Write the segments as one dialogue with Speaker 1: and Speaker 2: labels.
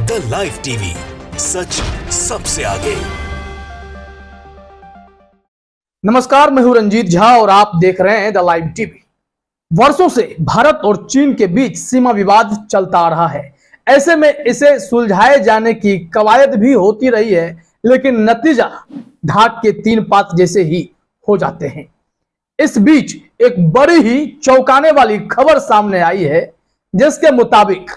Speaker 1: The live TV, सच सबसे आगे।
Speaker 2: नमस्कार, मैं हूं रंजीत झा और आप देख रहे हैं द लाइव टीवी। वर्षों से भारत और चीन के बीच सीमा विवाद चलता आ रहा है। ऐसे में इसे सुलझाए जाने की कवायद भी होती रही है, लेकिन नतीजा ढाक के 3 पात जैसे ही हो जाते हैं। इस बीच एक बड़ी ही चौंकाने वाली खबर सामने आई है, जिसके मुताबिक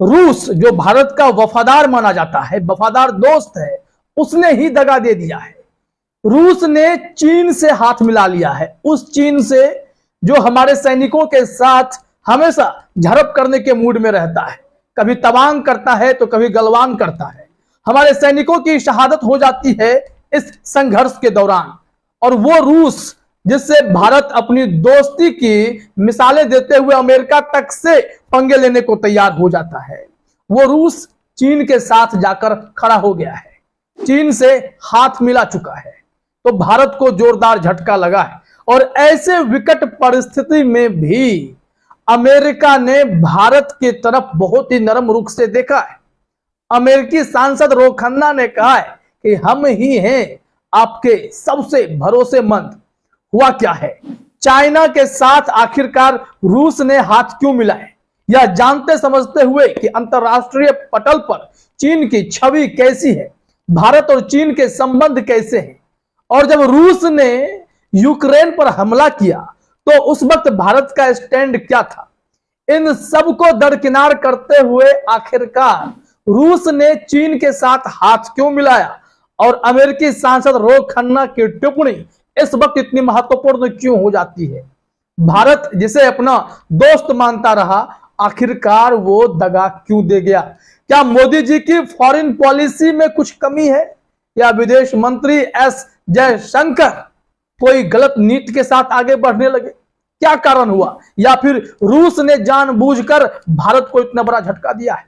Speaker 2: रूस, जो भारत का वफादार माना जाता है, वफादार दोस्त है, उसने ही दगा दे दिया है। रूस ने चीन से हाथ मिला लिया है, उस चीन से जो हमारे सैनिकों के साथ हमेशा झड़प करने के मूड में रहता है, कभी तवांग करता है तो कभी गलवान करता है। हमारे सैनिकों की शहादत हो जाती है इस संघर्ष के दौरान, और वो रूस जिससे भारत अपनी दोस्ती की मिसालें देते हुए अमेरिका तक से पंगे लेने को तैयार हो जाता है, वो रूस चीन के साथ जाकर खड़ा हो गया है, चीन से हाथ मिला चुका है। तो भारत को जोरदार झटका लगा है, और ऐसे विकट परिस्थिति में भी अमेरिका ने भारत की तरफ बहुत ही नरम रुख से देखा है। अमेरिकी सांसद रो खन्ना ने कहा है कि हम ही हैं आपके सबसे भरोसेमंद। हुआ क्या है? चाइना के साथ आखिरकार रूस ने हाथ क्यों मिलाए, यह जानते समझते हुए कि अंतरराष्ट्रीय पटल पर चीन की छवि कैसी है, भारत और चीन के संबंध कैसे हैं, और जब रूस ने यूक्रेन पर हमला किया तो उस वक्त भारत का स्टैंड क्या था, इन सबको दरकिनार करते हुए आखिरकार रूस ने चीन के साथ हाथ क्यों मिलाया, और अमेरिकी सांसद रो खन्ना की टिप्पणी इस वक्त इतनी महत्वपूर्ण क्यों हो जाती है। भारत जिसे अपना दोस्त मानता रहा, आखिरकार वो दगा क्यों दे गया? क्या मोदी जी की फॉरेन पॉलिसी में कुछ कमी है, या विदेश मंत्री एस जयशंकर कोई गलत नीति के साथ आगे बढ़ने लगे? क्या कारण हुआ, या फिर रूस ने जानबूझकर भारत को इतना बड़ा झटका दिया है?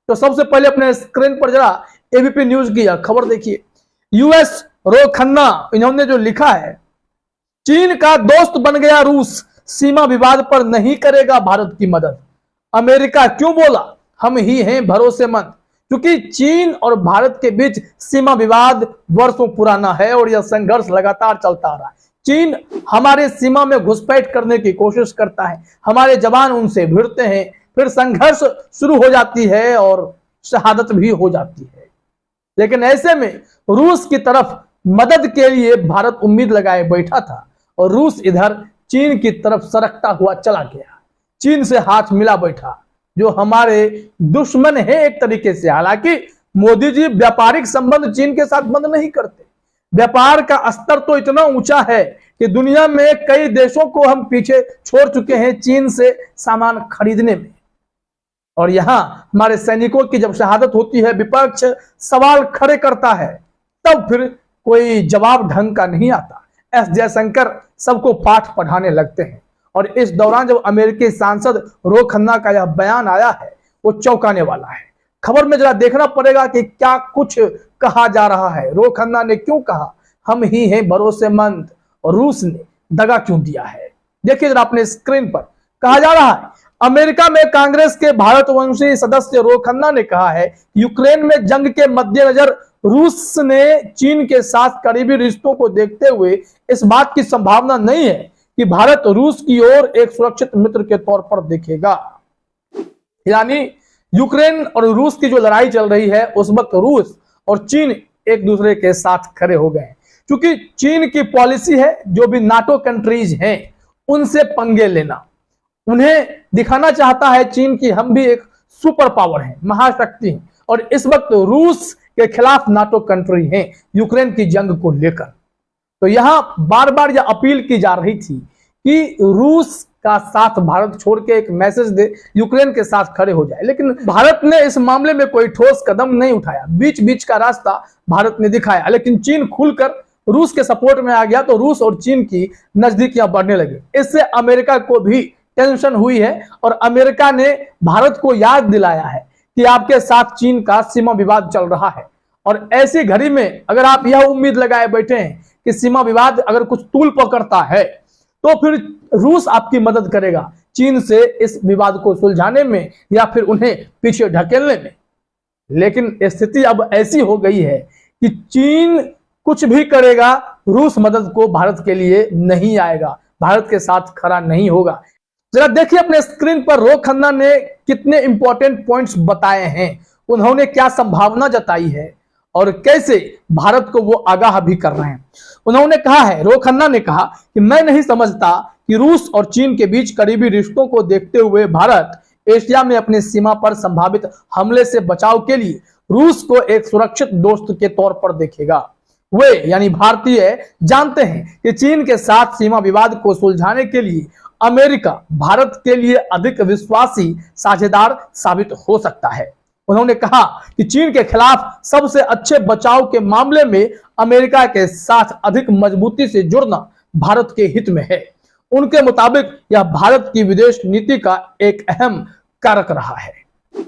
Speaker 2: तो सबसे पहले अपने स्क्रीन पर जरा एबीपी न्यूज की खबर देखिए। यूएस रो खन्ना, इन्होंने जो लिखा है, चीन का दोस्त बन गया रूस, सीमा विवाद पर नहीं करेगा भारत की मदद। अमेरिका क्यों बोला हम ही हैं भरोसेमंद? क्योंकि चीन और भारत के बीच सीमा विवाद वर्षों पुराना है और यह संघर्ष लगातार चलता आ रहा है। चीन हमारे सीमा में घुसपैठ करने की कोशिश करता है, हमारे जवान उनसे भिड़ते हैं, फिर संघर्ष शुरू हो जाती है और शहादत भी हो जाती है। लेकिन ऐसे में रूस की तरफ मदद के लिए भारत उम्मीद लगाए बैठा था, और रूस इधर चीन की तरफ सरकता हुआ चला गया, चीन से हाथ मिला बैठा, जो हमारे दुश्मन है एक तरीके से। हालांकि मोदी जी व्यापारिक संबंध चीन के साथ बंद नहीं करते, व्यापार का स्तर तो इतना ऊंचा है कि दुनिया में कई देशों को हम पीछे छोड़ चुके हैं चीन से सामान खरीदने में। और यहां हमारे सैनिकों की जब शहादत होती है, विपक्ष सवाल खड़े करता है, तब फिर कोई जवाब ढंग का नहीं आता। एस जयशंकर सबको पाठ पढ़ाने लगते हैं, और इस दौरान जब अमेरिकी सांसद रो खन्ना का यह बयान आया है, वो चौंकाने वाला है। खबर में जरा देखना पड़ेगा कि क्या कुछ कहा जा रहा है। रो खन्ना ने क्यों कहा हम ही हैं भरोसेमंद, और रूस ने दगा क्यों दिया है? देखिए जरा अपने स्क्रीन पर। कहा जा रहा है, अमेरिका में कांग्रेस के भारतवंशी सदस्य रो खन्ना ने कहा है, यूक्रेन में जंग के मद्देनजर रूस ने चीन के साथ करीबी रिश्तों को देखते हुए इस बात की संभावना नहीं है कि भारत रूस की ओर एक सुरक्षित मित्र के तौर पर देखेगा। यानी यूक्रेन और रूस की जो लड़ाई चल रही है, उस वक्त रूस और चीन एक दूसरे के साथ खड़े हो गए, क्योंकि चीन की पॉलिसी है जो भी नाटो कंट्रीज हैं उनसे पंगे लेना। उन्हें दिखाना चाहता है चीन की हम भी एक सुपर पावर है, महाशक्ति है, और इस वक्त रूस के खिलाफ नाटो कंट्री हैं यूक्रेन की जंग को लेकर। तो यहां बार बार यह अपील की जा रही थी कि रूस का साथ भारत छोड़ के एक मैसेज दे, यूक्रेन के साथ खड़े हो जाए, लेकिन भारत ने इस मामले में कोई ठोस कदम नहीं उठाया। बीच बीच का रास्ता भारत ने दिखाया, लेकिन चीन खुलकर रूस के सपोर्ट में आ गया, तो रूस और चीन की नजदीकियां बढ़ने लगी। इससे अमेरिका को भी टेंशन हुई है, और अमेरिका ने भारत को याद दिलाया है कि आपके साथ चीन का सीमा विवाद चल रहा है। और ऐसी घड़ी में अगर आप यह उम्मीद लगाए बैठे हैं कि सीमा विवाद अगर कुछ तूल पकड़ता है, तो फिर रूस आपकी मदद करेगा चीन से इस विवाद को सुलझाने में, या फिर उन्हें पीछे ढकेलने में। लेकिन स्थिति अब ऐसी हो गई है कि चीन कुछ भी करेगा, रूस मदद को भारत के लिए नहीं आएगा, भारत के साथ खड़ा नहीं होगा। जरा देखिए अपने स्क्रीन पर रो खन्ना ने कितने इंपॉर्टेंट पॉइंट्स बताए हैं, उन्होंने क्या संभावना जताई है और कैसे भारत को वो आगाह भी कर रहे हैं। उन्होंने कहा है, रो खन्ना ने कहा कि मैं नहीं समझता कि रूस और चीन के बीच करीबी रिश्तों को देखते हुए भारत एशिया में अपनी सीमा पर संभावित हमले से बचाव के लिए रूस को एक सुरक्षित दोस्त के तौर पर देखेगा। वे यानी भारतीय जानते हैं कि चीन के साथ सीमा विवाद को सुलझाने के लिए अमेरिका भारत के लिए अधिक विश्वासी साझेदार साबित हो सकता है। उन्होंने कहा कि चीन के खिलाफ सबसे अच्छे बचाव के मामले में अमेरिका के साथ अधिक मजबूती से जुड़ना भारत के हित में है। उनके मुताबिक यह भारत की विदेश नीति का एक अहम कारक रहा है।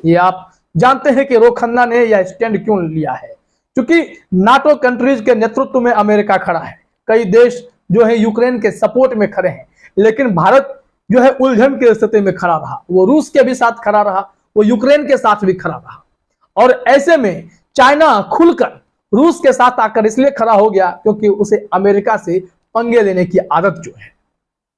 Speaker 2: ये आप जानते हैं कि रो खन्ना ने यह स्टैंड क्यों लिया है, क्योंकि नाटो कंट्रीज के नेतृत्व में अमेरिका खड़ा है। कई देश जो है यूक्रेन के सपोर्ट में खड़े हैं, लेकिन भारत जो है उलझन की स्थिति में खड़ा रहा। वो रूस के भी साथ खड़ा रहा, वो यूक्रेन के साथ भी खड़ा रहा, और ऐसे में चाइना खुलकर रूस के साथ आकर इसलिए खड़ा हो गया क्योंकि उसे अमेरिका से पंगे लेने की आदत जो है।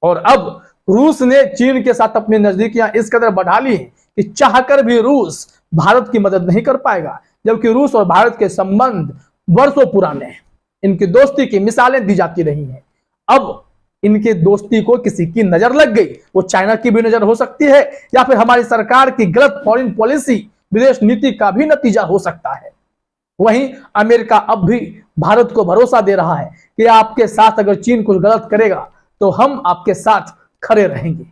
Speaker 2: और अब रूस ने चीन के साथ अपनी नजदीकियां इस कदर बढ़ा ली हैं कि चाहकर भी रूस भारत की मदद नहीं कर पाएगा, जबकि रूस और भारत के संबंध वर्षों पुराने हैं। इनकी दोस्ती की मिसालें दी जाती रही हैं। अब इनके दोस्ती को किसी की नजर लग गई, वो चाइना की भी नजर हो सकती है या फिर हमारी सरकार की गलत फॉरेन पॉलिसी विदेश नीति का भी नतीजा हो सकता है। वहीं अमेरिका अब भी भारत को भरोसा दे रहा है कि आपके साथ अगर चीन कुछ गलत करेगा तो हम आपके साथ खड़े रहेंगे।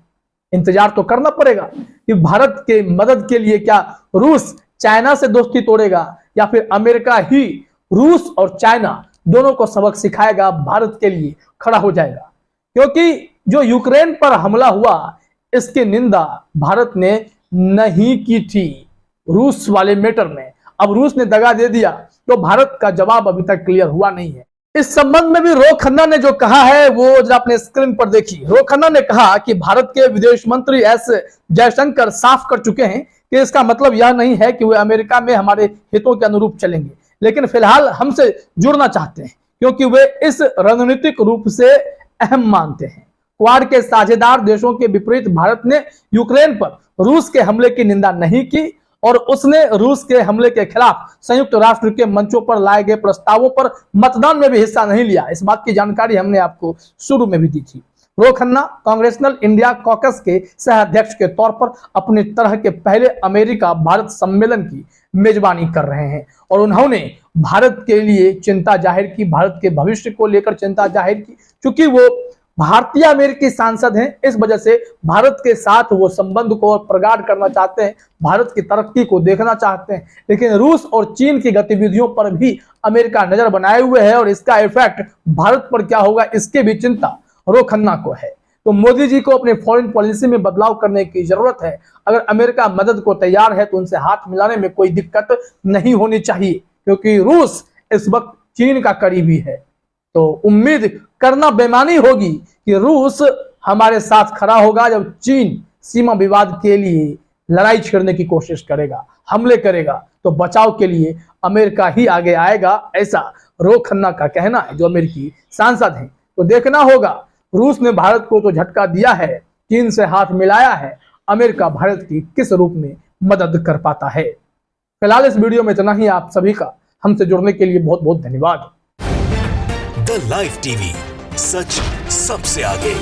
Speaker 2: इंतजार तो करना पड़ेगा कि भारत के मदद के लिए क्या रूस चाइना से दोस्ती तोड़ेगा या फिर अमेरिका ही रूस और चाइना दोनों को सबक सिखाएगा, भारत के लिए खड़ा हो जाएगा। क्योंकि जो यूक्रेन पर हमला हुआ इसकी निंदा भारत ने नहीं की थी रूस वाले मैटर में। अब रूस ने दगा दे दिया तो भारत का जवाब अभी तक क्लियर हुआ नहीं है। इस संबंध में भी रो खन्ना ने जो कहा है वो जरा अपने स्क्रीन पर देखिए। रो खन्ना ने कहा कि भारत के विदेश मंत्री एस जयशंकर साफ कर चुके हैं कि इसका मतलब यह नहीं है कि वे अमेरिका में हमारे हितों के अनुरूप चलेंगे, लेकिन फिलहाल हमसे जुड़ना चाहते हैं क्योंकि वे इस रणनीतिक रूप से अहम मानते हैं। क्वाड के साझेदार देशों के विपरीत भारत ने यूक्रेन पर रूस के हमले की निंदा नहीं की और उसने रूस के हमले के खिलाफ संयुक्त राष्ट्र के मंचों पर लाए गए प्रस्तावों पर मतदान में भी हिस्सा नहीं लिया। इस बात की जानकारी हमने आपको शुरू में भी दी थी। रो खन्ना कांग्रेसनल इंडिया कॉकस के सह अध्यक्ष के तौर पर अपनी तरह के पहले अमेरिका भारत सम्मेलन की मेजबानी कर रहे हैं और उन्होंने भारत के लिए चिंता जाहिर की, भारत के भविष्य को लेकर चिंता जाहिर की। क्योंकि वो भारतीय अमेरिकी सांसद हैं, इस वजह से भारत के साथ वो संबंध को और प्रगाढ़ करना चाहते हैं, भारत की तरक्की को देखना चाहते हैं। लेकिन रूस और चीन की गतिविधियों पर भी अमेरिका नजर बनाए हुए है और इसका इफेक्ट भारत पर क्या होगा इसकी भी चिंता रो खन्ना को है। तो मोदी जी को अपने फॉरेन पॉलिसी में बदलाव करने की जरूरत है। अगर अमेरिका मदद को तैयार है तो उनसे हाथ मिलाने में कोई दिक्कत नहीं होनी चाहिए, क्योंकि रूस इस वक्त चीन का करीबी है। तो उम्मीद करना बेईमानी होगी कि रूस हमारे साथ खड़ा होगा जब चीन सीमा विवाद के लिए लड़ाई छेड़ने की कोशिश करेगा, हमले करेगा, तो बचाव के लिए अमेरिका ही आगे आएगा, ऐसा रो खन्ना का कहना है, जो अमेरिकी सांसद हैं। तो देखना होगा रूस ने भारत को तो झटका दिया है, चीन से हाथ मिलाया है, अमेरिका भारत की किस रूप में मदद कर पाता है। फिलहाल इस वीडियो में इतना ही। आप सभी का हमसे जुड़ने के लिए बहुत बहुत धन्यवाद।
Speaker 1: द लाइव टीवी, सच सबसे आगे।